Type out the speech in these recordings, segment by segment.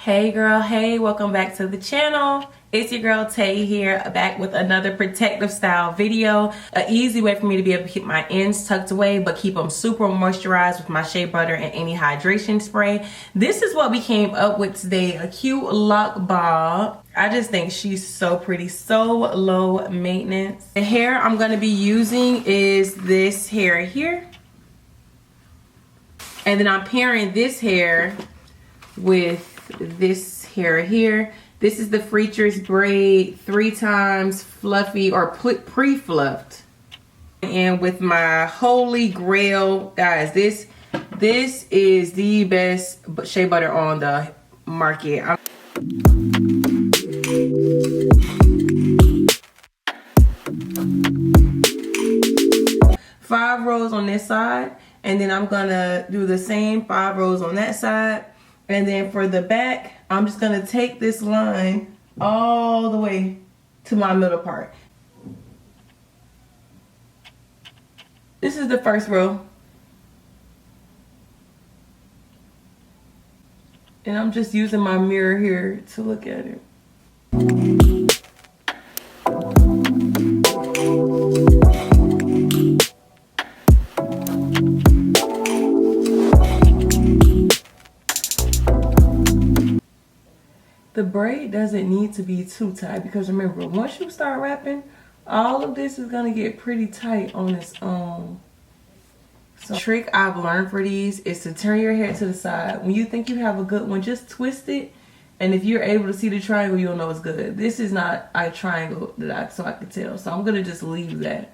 Hey girl, hey, welcome back to the channel. It's your girl Tay here, back with another protective style video. An easy way for me to be able to keep my ends tucked away but keep them super moisturized with my shea butter and any hydration spray. This is what we came up with today, a cute lock ball. I just think she's so pretty, so low maintenance. The hair I'm going to be using is this hair here. And then I'm pairing this hair with this hair here. This is the Features Braid 3 times fluffy or pre-fluffed. And with my holy grail, guys, this is the best shea butter on the market. 5 rows on this side, and then I'm gonna do the same 5 rows on that side. And then for the back, I'm just gonna take this line all the way to my middle part. This is the first row. And I'm just using my mirror here to look at it. The braid doesn't need to be too tight because remember, once you start wrapping, all of this is gonna get pretty tight on its own. So the trick I've learned for these is to turn your hair to the side. When you think you have a good one, just twist it. And if you're able to see the triangle, you'll know it's good. This is not a triangle so I can tell. So I'm gonna just leave that.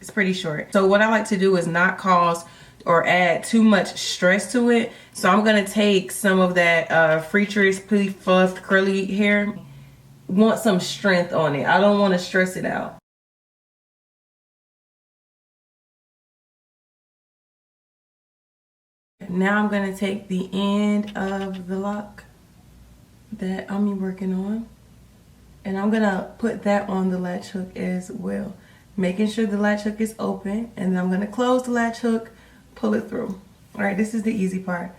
It's pretty short. So what I like to do is not cause or add too much stress to it. So I'm gonna take some of that Features pre-fluffed curly hair. Want some strength on it. I don't want to stress it out. Now I'm gonna take the end of the lock that I'm working on, and I'm gonna put that on the latch hook as well, making sure the latch hook is open, and then I'm gonna close the latch hook, pull it through. All right, this is the easy part.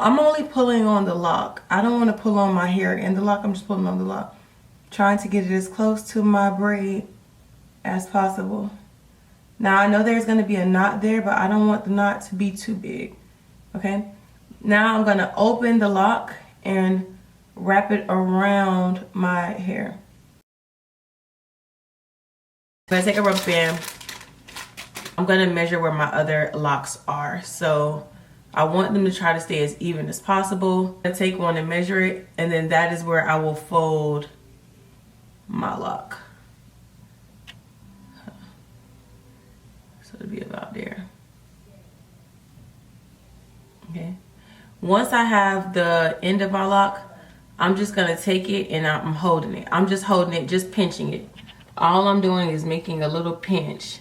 I'm only pulling on the lock. I don't want to pull on my hair in the lock. I'm just pulling on the lock, trying to get it as close to my braid as possible. Now I know there's going to be a knot there, but I don't want the knot to be too big. Okay, now I'm going to open the lock and wrap it around my hair. I'm going to take a rubber band. I'm going to measure where my other locks are. So I want them to try to stay as even as possible. I'm going to take one and measure it, and then that is where I will fold my lock. So it'll be about there. Okay. Once I have the end of my lock, I'm just going to take it and I'm holding it. I'm just holding it, just pinching it. All I'm doing is making a little pinch.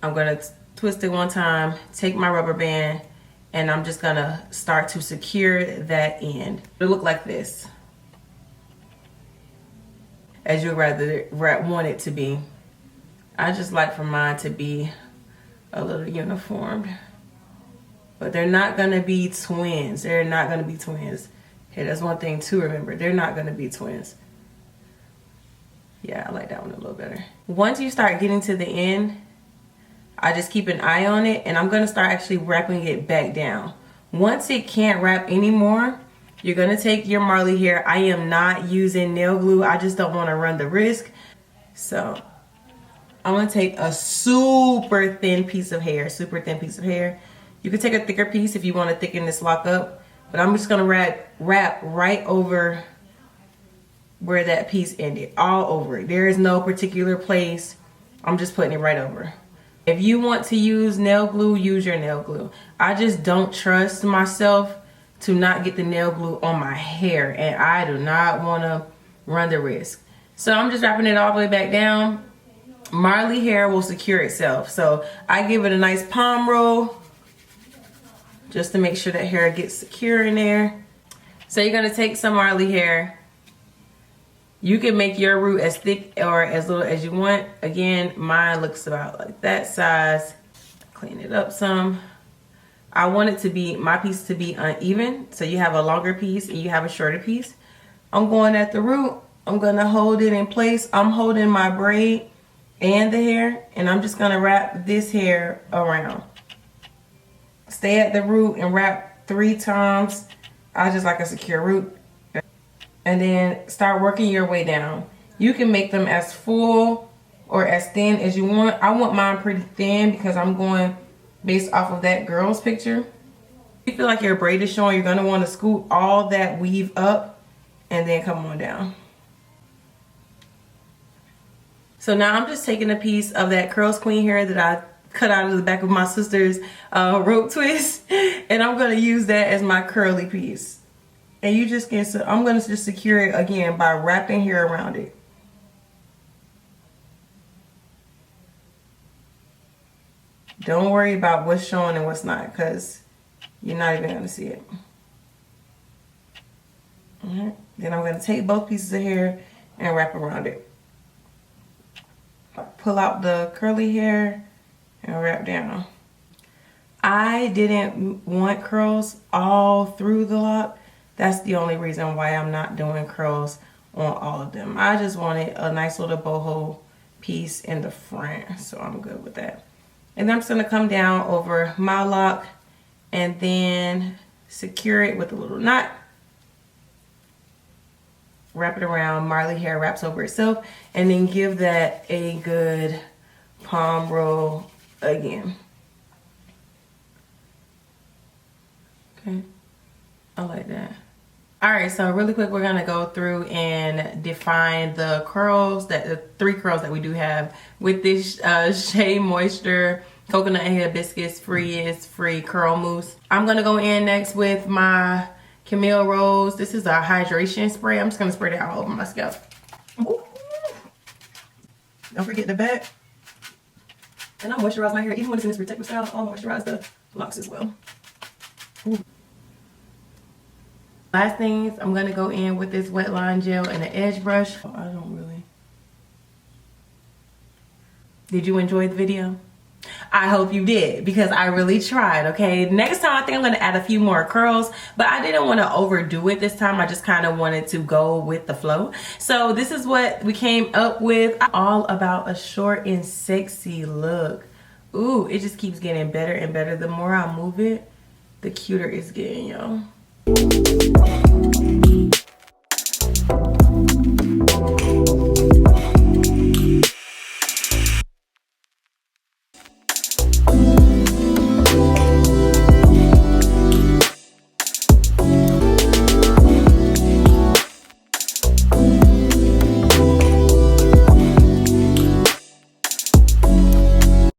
I'm going to twist it one time, take my rubber band, and I'm just going to start to secure that end. It'll look like this, as you'd rather want it to be. I just like for mine to be a little uniformed. But they're not going to be twins. They're not going to be twins. Hey, that's one thing to remember. They're not going to be twins. Yeah, I like that one a little better. Once you start getting to the end, I just keep an eye on it, and I'm going to start actually wrapping it back down. Once it can't wrap anymore, you're going to take your Marley hair. I am not using nail glue. I just don't want to run the risk. So I'm going to take a super thin piece of hair, You can take a thicker piece if you want to thicken this lock up, but I'm just going to wrap right over where that piece ended, all over it. There is no particular place. I'm just putting it right over. If you want to use nail glue, use your nail glue. I just don't trust myself to not get the nail glue on my hair, and I do not want to run the risk. So I'm just wrapping it all the way back down. Marley hair will secure itself. So I give it a nice palm roll just to make sure that hair gets secure in there. So you're gonna take some Marley hair. You can make your root as thick or as little as you want. Again, mine looks about like that size. Clean it up some. I want it to be, my piece to be uneven. So you have a longer piece and you have a shorter piece. I'm going at the root. I'm gonna hold it in place. I'm holding my braid and the hair, and I'm just gonna wrap this hair around. Stay at the root and wrap 3 times. I just like a secure root. And then start working your way down. You can make them as full or as thin as you want. I want mine pretty thin because I'm going based off of that girl's picture. If you feel like your braid is showing, you're gonna want to scoop all that weave up and then come on down. So now I'm just taking a piece of that Curls Queen hair that I cut out of the back of my sister's rope twist, and I'm gonna use that as my curly piece. And you just get, so I'm gonna just secure it again by wrapping hair around it. Don't worry about what's showing and what's not, because you're not even gonna see it. Alright, then I'm gonna take both pieces of hair and wrap around it. Pull out the curly hair and wrap down. I didn't want curls all through the lock. That's the only reason why I'm not doing curls on all of them. I just wanted a nice little boho piece in the front, so I'm good with that. And then I'm just gonna come down over my lock and then secure it with a little knot. Wrap it around. Marley hair wraps over itself, and then give that a good palm roll again. Okay, I like that. All right, so really quick, we're gonna go through and define the curls, the 3 curls that we do have with this Shea Moisture Coconut and Hibiscus Free Curl Mousse. I'm gonna go in next with my Camille Rose. This is a hydration spray. I'm just gonna spray that all over my scalp. Ooh. Don't forget the back. And I moisturize my hair, even when it's in this protective style, I'll moisturize the locks as well. Ooh. Last things, I'm gonna go in with this wet line gel and an edge brush. Oh, I don't really. Did you enjoy the video? I hope you did, because I really tried. Okay, next time I think I'm gonna add a few more curls, but I didn't want to overdo it this time. I just kind of wanted to go with the flow. So this is what we came up with. All about a short and sexy look. Ooh, it just keeps getting better and better. The more I move it, the cuter it's getting, y'all.